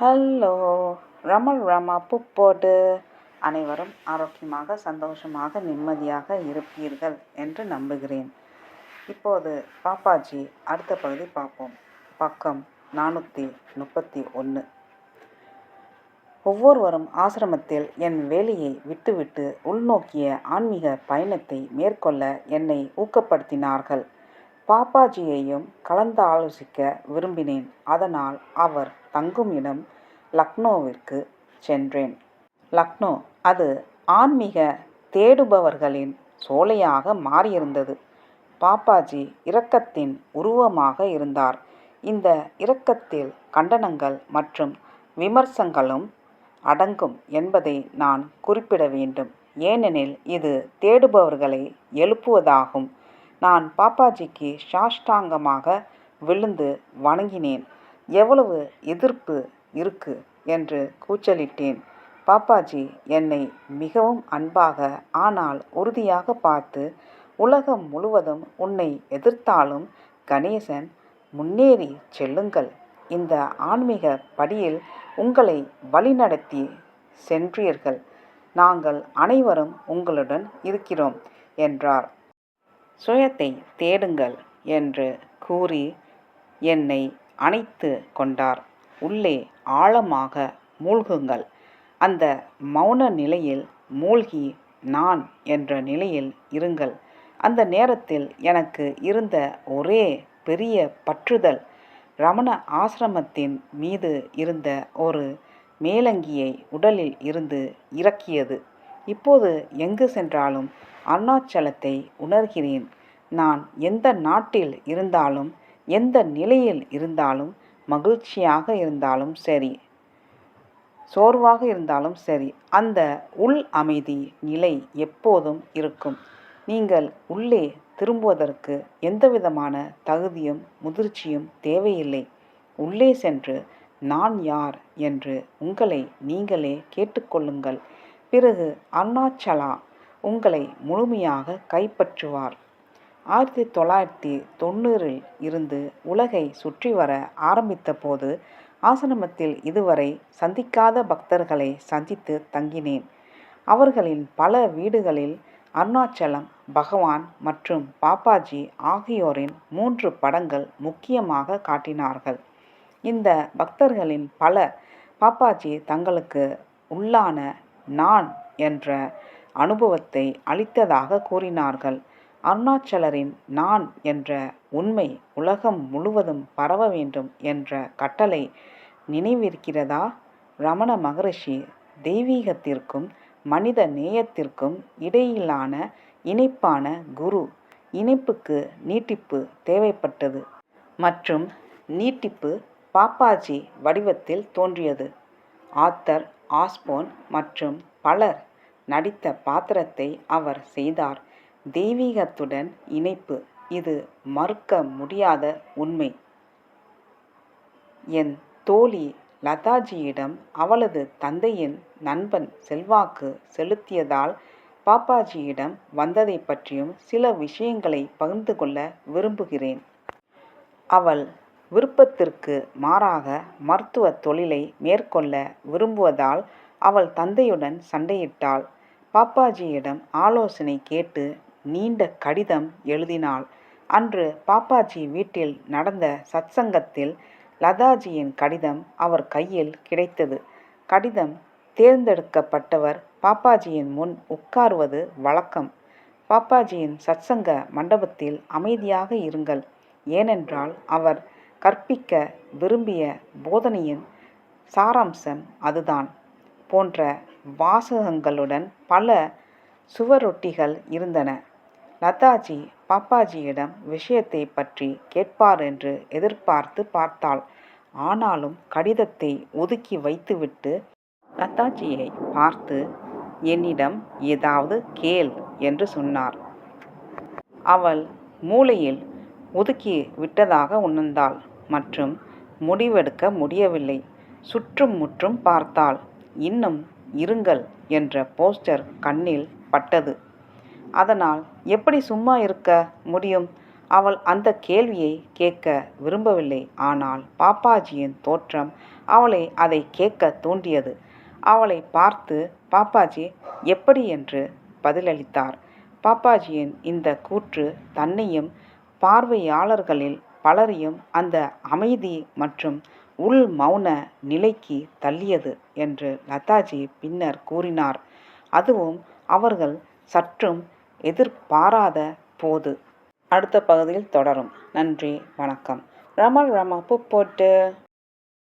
Hello! ரமல் Rama போடு. அனைவரும் ஆரோக்கியமாக, சந்தோஷமாக, நிம்மதியாக இருப்பீர்கள் என்று நம்புகிறேன். இப்போது பாப்பாஜி அடுத்த பகுதி பார்ப்போம். பக்கம் 431. ஒவ்வொருவரும் ஆசிரமத்தில் என் வேலையை விட்டுவிட்டு உள்நோக்கிய ஆன்மீக பயணத்தை மேற்கொள்ள என்னை ஊக்கப்படுத்தினார்கள். பாப்பாஜியையும் கலந்தாலோசிக்க விரும்பினேன். அதனால் அவர் தங்கும் இடம் லக்னோவிற்கு சென்றேன். லக்னோ அது ஆன்மீக தேடுபவர்களின் சோலையாக மாறியிருந்தது. பாப்பாஜி இரக்கத்தின் உருவமாக இருந்தார். இந்த இரக்கத்தில் கண்டனங்கள் மற்றும் விமர்சனங்களும் அடங்கும் என்பதை நான் குறிப்பிட வேண்டும். ஏனெனில் இது தேடுபவர்களை எழுப்புவதாகும். நான் பாப்பாஜிக்கு சாஷ்டாங்கமாக விழுந்து வணங்கினேன். எவ்வளவு எதிர்ப்பு இருக்கு என்று கூச்சலிட்டேன். பாப்பாஜி என்னை மிகவும் அன்பாக ஆனால் உறுதியாக பார்த்து, உலகம் முழுவதும் உன்னை எதிர்த்தாலும் கணேசன், முன்னேறி செல்லுங்கள். இந்த ஆன்மீக படியில் உங்களை வழிநடத்தி சென்றீர்கள். நாங்கள் அனைவரும் உங்களுடன் இருக்கிறோம் என்றார். சுயத்தை தேடுங்கள் என்று கூறி என்னை அணைத்து கொண்டார். உள்ளே ஆழமாக மூழ்குங்கள். அந்த மௌன நிலையில் மூழ்கி நான் என்ற நிலையில் இருங்கள். அந்த நேரத்தில் எனக்கு இருந்த ஒரே பெரிய பற்றுதல் ரமண ஆசிரமத்தின் மீது இருந்த ஒரு மேலங்கியை உடலில் இருந்து இறக்கியது. இப்போது எங்கு சென்றாலும் அருணாச்சலத்தை உணர்கிறேன். நான் எந்த நாட்டில் இருந்தாலும், எந்த நிலையில் இருந்தாலும், மகிழ்ச்சியாக இருந்தாலும் சரி, சோர்வாக இருந்தாலும் சரி, அந்த உள் அமைதி நிலை எப்போதும் இருக்கும். நீங்கள் உள்ளே திரும்புவதற்கு எந்தவிதமான தகுதியும் முதிர்ச்சியும் தேவையில்லை. உள்ளே சென்று நான் யார் என்று உங்களை நீங்களே கேட்டுக்கொள்ளுங்கள். பிறகு அருணாச்சலா உங்களை முழுமையாக கைப்பற்றுவார். 1990 இருந்து உலகை சுற்றி வர ஆரம்பித்த போது ஆசிரமத்தில் இதுவரை சந்திக்காத பக்தர்களை சந்தித்து தங்கினேன். அவர்களின் பல வீடுகளில் அருணாச்சலம், பகவான் மற்றும் பாப்பாஜி ஆகியோரின் 3 படங்கள் முக்கியமாக காட்டினார்கள். இந்த பக்தர்களின் பல பாப்பாஜி தங்களுக்கு உள்ளான நான் என்ற அனுபவத்தை அளித்ததாக கூறினார்கள். அருணாச்சலரின் நான் என்ற உண்மை உலகம் முழுவதும் பரவ வேண்டும் என்ற கட்டளை நினைவிருக்கிறதா? ரமண மகரிஷி தெய்வீகத்திற்கும் மனித நேயத்திற்கும் இடையிலான இணைப்பான குரு இணைப்புக்கு நீட்டிப்பு தேவைப்பட்டது மற்றும் நீட்டிப்பு பாப்பாஜி வடிவத்தில் தோன்றியது. ஆத்தர் ஆஸ்போன் மற்றும் பலர் நடித்த பாத்திரத்தை அவர் செய்தார். தெய்வீகத்துடன் இணைப்பு, இது மறுக்க முடியாத உண்மை. என் தோழி லதாஜியிடம் அவளது தந்தையின் நண்பன் செல்வாக்கு செலுத்தியதால் பாப்பாஜியிடம் வந்ததை பற்றியும் சில விஷயங்களை பகிர்ந்து கொள்ள விரும்புகிறேன். அவள் விருப்பத்திற்கு மாறாக மருத்துவ தொழிலை மேற்கொள்ள விரும்புவதால் அவள் தந்தையுடன் சண்டையிட்டாள். பாப்பாஜியிடம் ஆலோசனை கேட்டு நீண்ட கடிதம் எழுதினாள். அன்று பாப்பாஜி வீட்டில் நடந்த சத்சங்கத்தில் லதாஜியின் கடிதம் அவர் கையில் கிடைத்தது. கடிதம் தேர்ந்தெடுக்கப்பட்டவர் பாப்பாஜியின் முன் உட்காருவது வழக்கம். பாப்பாஜியின் சத்சங்க மண்டபத்தில் அமைதியாக இருங்கள், ஏனென்றால் அவர் கற்பிக்க விரும்பிய போதனையின் சாராம்சம் அதுதான் போன்ற வாசகங்களுடன் பல சுவரொட்டிகள் இருந்தன. லதாஜி பாப்பாஜியிடம் விஷயத்தை பற்றி கேட்பார் என்று எதிர்பார்த்து பார்த்தாள். ஆனாலும் கடிதத்தை ஒதுக்கி வைத்துவிட்டு லதாஜியை பார்த்து, என்னிடம் ஏதாவது கேள் என்று சொன்னார். அவள் மூலையில் ஒதுக்கி விட்டதாக உணர்ந்தாள் மற்றும் முடிவெடுக்க முடியவில்லை. சுற்றும் முற்றும் பார்த்தாள். இன்னும் இருங்கள் என்ற போஸ்டர் கண்ணில் பட்டது. அதனால் எப்படி சும்மா இருக்க முடியும்? அவள் அந்த கேள்வியை கேட்க விரும்பவில்லை. ஆனால் பாப்பாஜியின் தோற்றம் அவளை அதை கேட்க தூண்டியது. அவளை பார்த்து பாப்பாஜி எப்படி என்று பதிலளித்தார். பாப்பாஜியின் இந்த கூற்று தன்னையும் பார்வையாளர்களில் பலரையும் அந்த அமைதி மற்றும் உள் மௌன நிலைக்கு தள்ளியது என்று லதாஜி பின்னர் கூறினார். அதுவும் அவர்கள் சற்றும் எதிர்பாராத போது. அடுத்த பகுதியில் தொடரும். நன்றி, வணக்கம். ரமல் ரமா பூ போட்டு